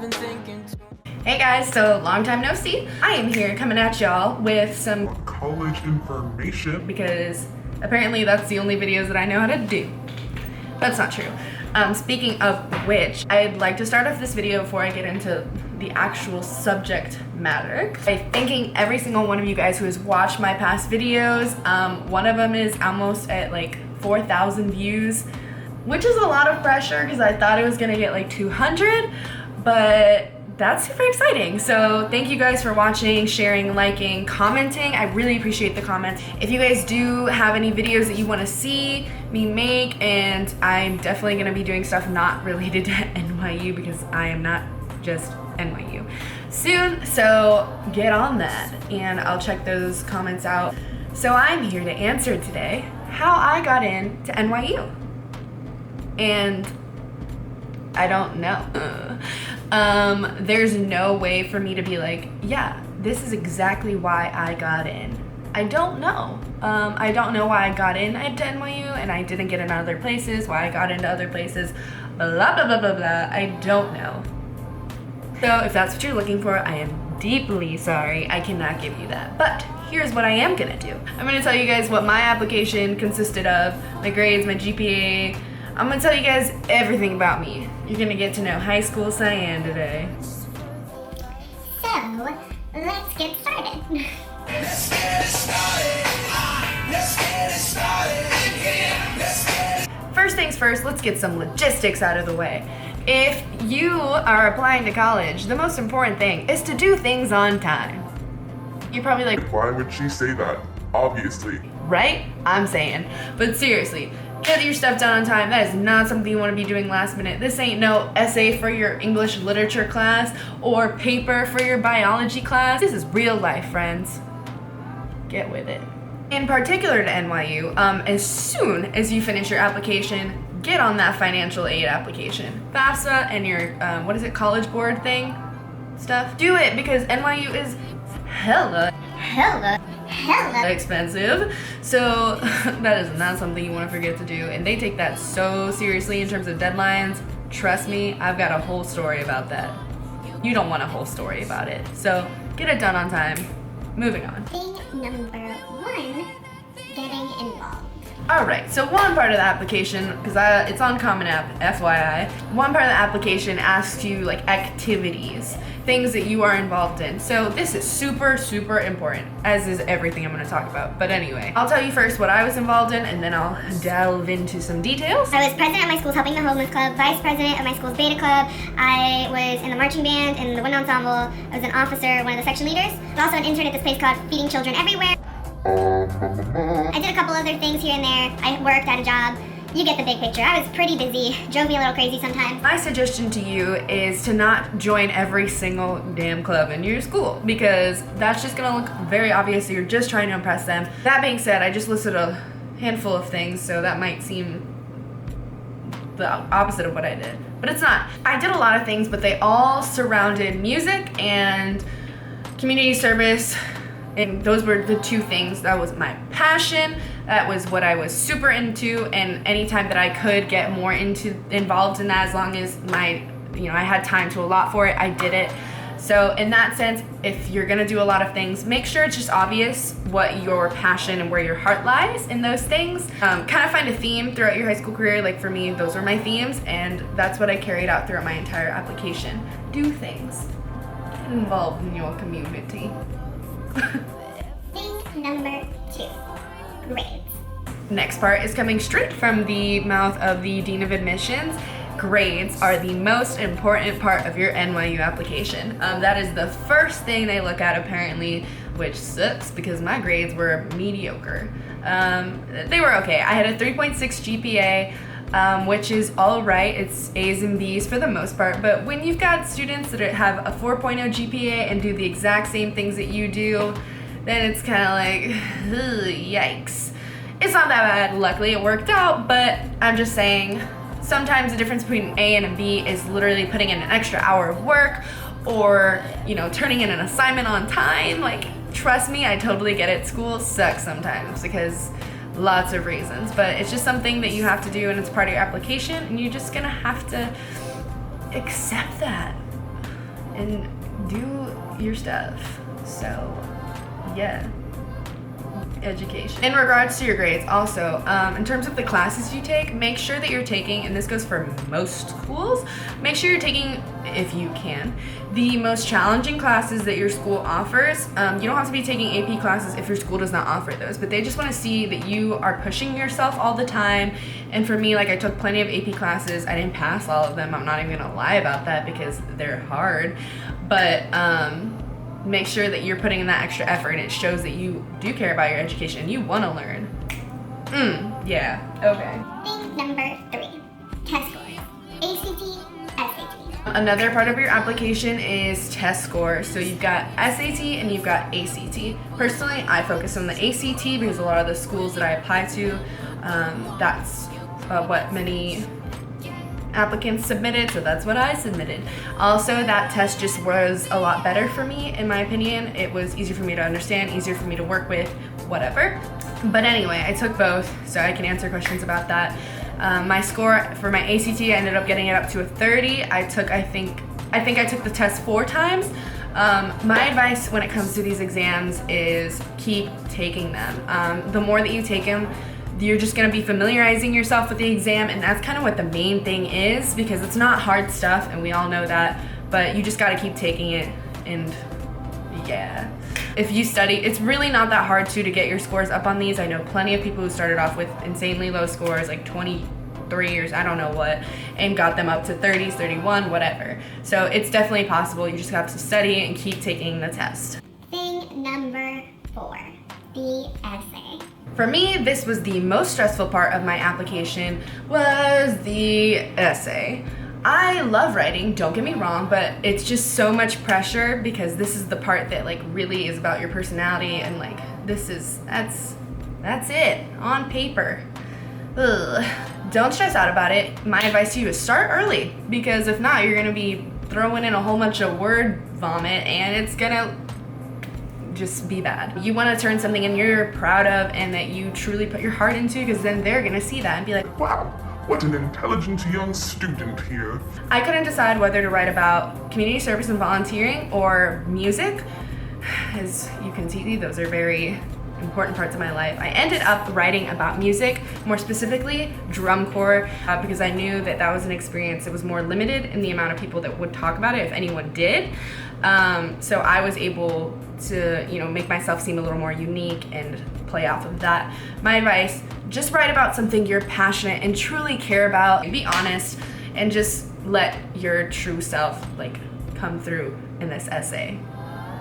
been thinking. Hey guys, so long time no see. I am here coming at y'all with some college information because apparently that's the only videos that I know how to do. That's not true. Speaking of which, I'd like to start off this video before I get into the actual subject matter by thanking every single one of you guys who has watched my past videos. One of them is almost at like 4,000 views, which is a lot of pressure because I thought it was gonna get like 200, but that's super exciting. So thank you guys for watching, sharing, liking, commenting. I really appreciate the comments. If you guys do have any videos that you want to see me make, and I'm definitely going to be doing stuff not related to NYU because I am not just NYU soon, so get on that and I'll check those comments out. So I'm here to answer today how I got into NYU, and I don't know. There's no way for me to be like, yeah, this is exactly why I got in. I don't know. I don't know why I got into NYU and I didn't get in other places, why I got into other places, blah, blah, blah, blah, blah. I don't know. So if that's what you're looking for, I am deeply sorry. I cannot give you that. But here's what I am gonna do. I'm gonna tell you guys what my application consisted of, my grades, my GPA. I'm gonna tell you guys everything about me. You're gonna get to know high school Cyan today. So, let's get started. Let's get it started. Let's get it started. Yeah, let's get it. First things first, let's get some logistics out of the way. If you are applying to college, the most important thing is to do things on time. You're probably like, why would she say that? Obviously. right? I'm saying. But seriously, get your stuff done on time. That is not something you want to be doing last minute. This ain't no essay for your English literature class or paper for your biology class. This is real life, friends. Get with it. In particular to NYU, as soon as you finish your application, get on that financial aid application. FAFSA and your, college board thing stuff. Do it because NYU is hella expensive. So that is not something you want to forget to do. And they take that so seriously in terms of deadlines. Trust me, I've got a whole story about that. You don't want a whole story about it. So get it done on time. Moving on. Thing number one, getting involved. Alright, so one part of the application, because it's on Common App, FYI, one part of the application asks you like activities, things that you are involved in. So this is super, super important, as is everything I'm going to talk about. But anyway, I'll tell you first what I was involved in, and then I'll delve into some details. I was president of my school's Helping the Homeless Club, vice president of my school's Beta Club. I was in the marching band, in the wind ensemble. I was an officer, one of the section leaders. I was also an intern at this place called Feeding Children Everywhere. I did a couple other things here and there. I worked at a job. You get the big picture. I was pretty busy. Drove me a little crazy sometimes. My suggestion to you is to not join every single damn club in your school, because that's just gonna look very obvious that you're just trying to impress them. That being said, I just listed a handful of things, so that might seem the opposite of what I did, but it's not. I did a lot of things, but they all surrounded music and community service. And those were the two things. That was my passion. That was what I was super into. And anytime that I could get more involved in that, as long as I had time to allot for it, I did it. So in that sense, if you're gonna do a lot of things, make sure it's just obvious what your passion and where your heart lies in those things. Kind of find a theme throughout your high school career. Like for me, those were my themes, and that's what I carried out throughout my entire application. Do things. Get involved in your community. Thing number two, grades. Next part is coming straight from the mouth of the Dean of Admissions. Grades are the most important part of your NYU application. That is the first thing they look at apparently, which sucks because my grades were mediocre. They were okay. I had a 3.6 GPA, which is all right. It's A's and B's for the most part, but when you've got students that have a 4.0 GPA and do the exact same things that you do, then it's kind of like, ugh, yikes. It's not that bad. Luckily it worked out, but I'm just saying sometimes the difference between an A and a B is literally putting in an extra hour of work or, turning in an assignment on time. Like, trust me, I totally get it. School sucks sometimes because lots of reasons, but it's just something that you have to do and it's part of your application and you're just gonna have to accept that. and do your stuff. So yeah, education. In regards to your grades also, in terms of the classes you take, make sure that you're taking, and this goes for most schools, make sure you're taking, if you can, the most challenging classes that your school offers. You don't have to be taking AP classes if your school does not offer those, but they just want to see that you are pushing yourself all the time. And for me, like, I took plenty of AP classes. I didn't pass all of them. I'm not even gonna lie about that because they're hard, but make sure that you're putting in that extra effort, and it shows that you do care about your education and you want to learn. Yeah, okay. Thing number 3, test scores. ACT, SAT. Another part of your application is test scores. So you've got SAT and you've got ACT. Personally, I focus on the ACT because a lot of the schools that I apply to, that's what many applicants submitted, so that's what I submitted. Also, that test just was a lot better for me, in my opinion. It was easier for me to understand, easier for me to work with, whatever. But anyway, I took both, so I can answer questions about that. My score for my ACT, I ended up getting it up to a 30. I think I took the test 4 times. My advice when it comes to these exams is keep taking them. The more that you take them, you're just going to be familiarizing yourself with the exam, and that's kind of what the main thing is, because it's not hard stuff and we all know that, but you just got to keep taking it. And yeah, if you study, it's really not that hard to get your scores up on these. I know plenty of people who started off with insanely low scores, like 23 or I don't know what, and got them up to 30s, 31, whatever. So it's definitely possible. You just have to study and keep taking the test. Thing number 4, the essay. For me, this was the most stressful part of my application, was the essay. I love writing, don't get me wrong, but it's just so much pressure because this is the part that like really is about your personality, and like that's it on paper. Ugh. Don't stress out about it. My advice to you is start early, because if not, you're gonna be throwing in a whole bunch of word vomit and it's gonna just be bad. You want to turn something in you're proud of and that you truly put your heart into, because then they're gonna see that and be like, Wow, what an intelligent young student here. I couldn't decide whether to write about community service and volunteering or music. As you can see, those are very important parts of my life. I ended up writing about music, more specifically drum corps, because I knew that that was an experience that was more limited in the amount of people that would talk about it, if anyone did. So I was able to, make myself seem a little more unique and play off of that. My advice, just write about something you're passionate and truly care about. Be honest and just let your true self come through in this essay.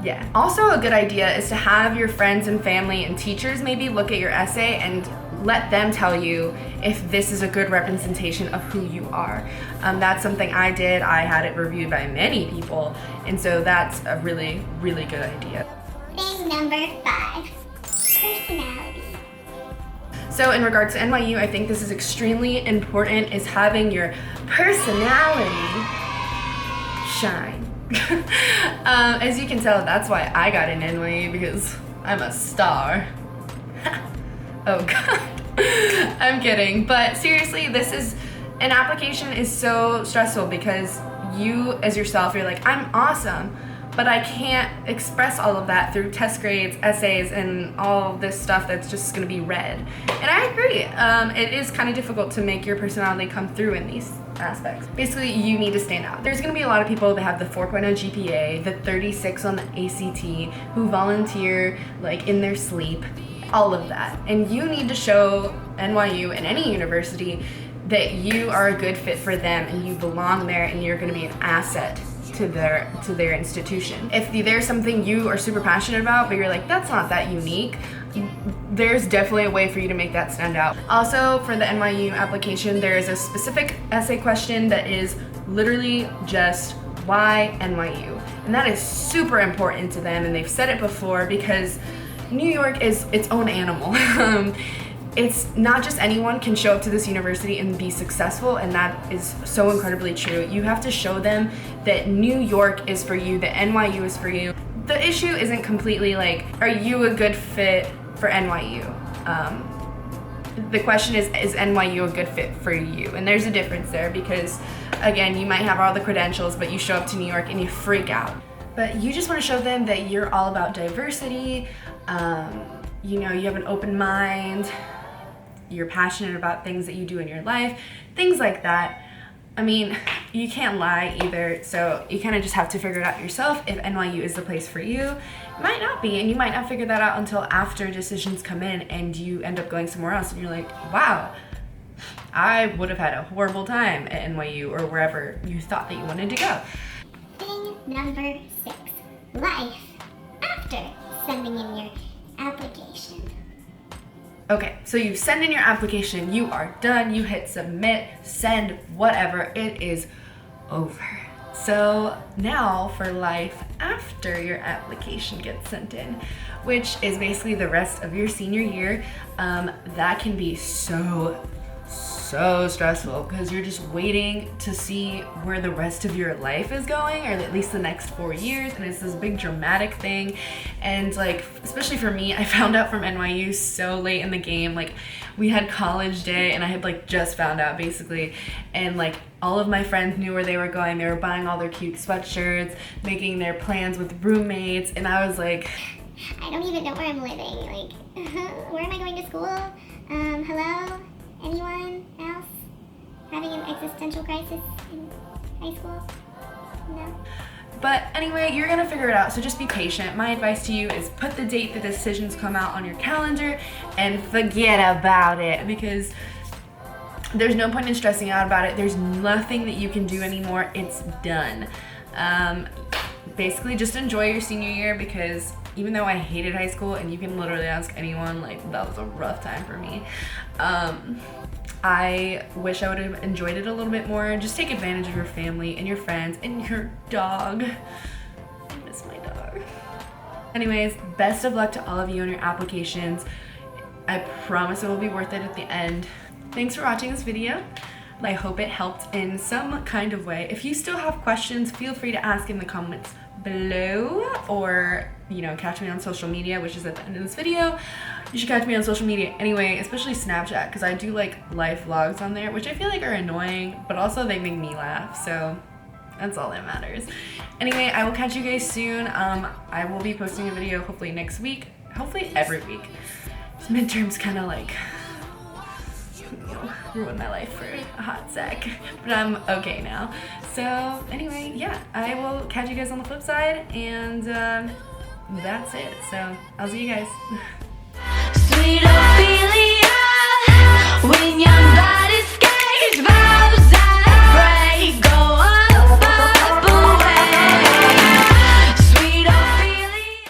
Yeah. Also, a good idea is to have your friends and family and teachers maybe look at your essay and let them tell you if this is a good representation of who you are. That's something I did. I had it reviewed by many people, and so that's a really, really good idea. Thing number 5, personality. So in regards to NYU, I think this is extremely important, is having your personality shine. As you can tell, that's why I got in NYU, because I'm a star. Oh god. I'm kidding. But seriously, an application is so stressful because you as yourself, you're like, I'm awesome, but I can't express all of that through test grades, essays, and all this stuff that's just gonna be read. And I agree. It is kind of difficult to make your personality come through in these aspects. Basically, you need to stand out. There's gonna be a lot of people that have the 4.0 GPA, the 36 on the ACT, who volunteer in their sleep, all of that. And you need to show NYU and any university that you are a good fit for them and you belong there and you're gonna be an asset to their institution. If there's something you are super passionate about, but you're like, that's not that unique, there's definitely a way for you to make that stand out. Also, for the NYU application, there is a specific essay question that is literally just, why NYU? And that is super important to them, and they've said it before, because New York is its own animal. It's not just anyone can show up to this university and be successful, and that is so incredibly true. You have to show them that New York is for you, that NYU is for you. The issue isn't completely are you a good fit for NYU? The question is NYU a good fit for you? And there's a difference there because, again, you might have all the credentials, but you show up to New York and you freak out. But you just want to show them that you're all about diversity, you know, you have an open mind, you're passionate about things that you do in your life, things like that. I mean, you can't lie either, so you kind of just have to figure it out yourself if NYU is the place for you. It might not be, and you might not figure that out until after decisions come in and you end up going somewhere else and you're like, wow, I would have had a horrible time at NYU or wherever you thought that you wanted to go. Thing number 6. Life after sending in your application. Okay, so you send in your application, you are done, you hit submit, send, whatever, it is over. So now for life after your application gets sent in, which is basically the rest of your senior year. That can be so stressful because you're just waiting to see where the rest of your life is going, or at least the next 4 years, and it's this big dramatic thing. And like, especially for me, I found out from NYU so late in the game. Like, we had college day and I had like just found out basically, and like all of my friends knew where they were going. They were buying all their cute sweatshirts, making their plans with roommates, and I was like, I don't even know where I'm living. Like, where am I going to school? Hello? Anyone else having an existential crisis in high school? No. but anyway, you're gonna figure it out, so just be patient. My advice to you is put the date the decisions come out on your calendar and forget about it, because there's no point in stressing out about it. There's nothing that you can do anymore. It's done. Basically just enjoy your senior year, because even though I hated high school, and you can literally ask anyone, like, that was a rough time for me. I wish I would have enjoyed it a little bit more. Just take advantage of your family and your friends and your dog. I miss my dog. Anyways, best of luck to all of you on your applications. I promise it will be worth it at the end. Thanks for watching this video. I hope it helped in some kind of way. If you still have questions, feel free to ask in the comments below, or, you know, catch me on social media, which is at the end of this video. You should catch me on social media anyway, especially Snapchat, because I do like life vlogs on there, which I feel like are annoying, but also they make me laugh, so that's all that matters. Anyway, I will catch you guys soon. I will be posting a video hopefully next week, hopefully every week. Midterms kind of like, you know, ruined my life for a hot sec, but I'm okay now. So anyway, yeah, I will catch you guys on the flip side, and that's it. So I'll see you guys. Sweet Ophelia, when you're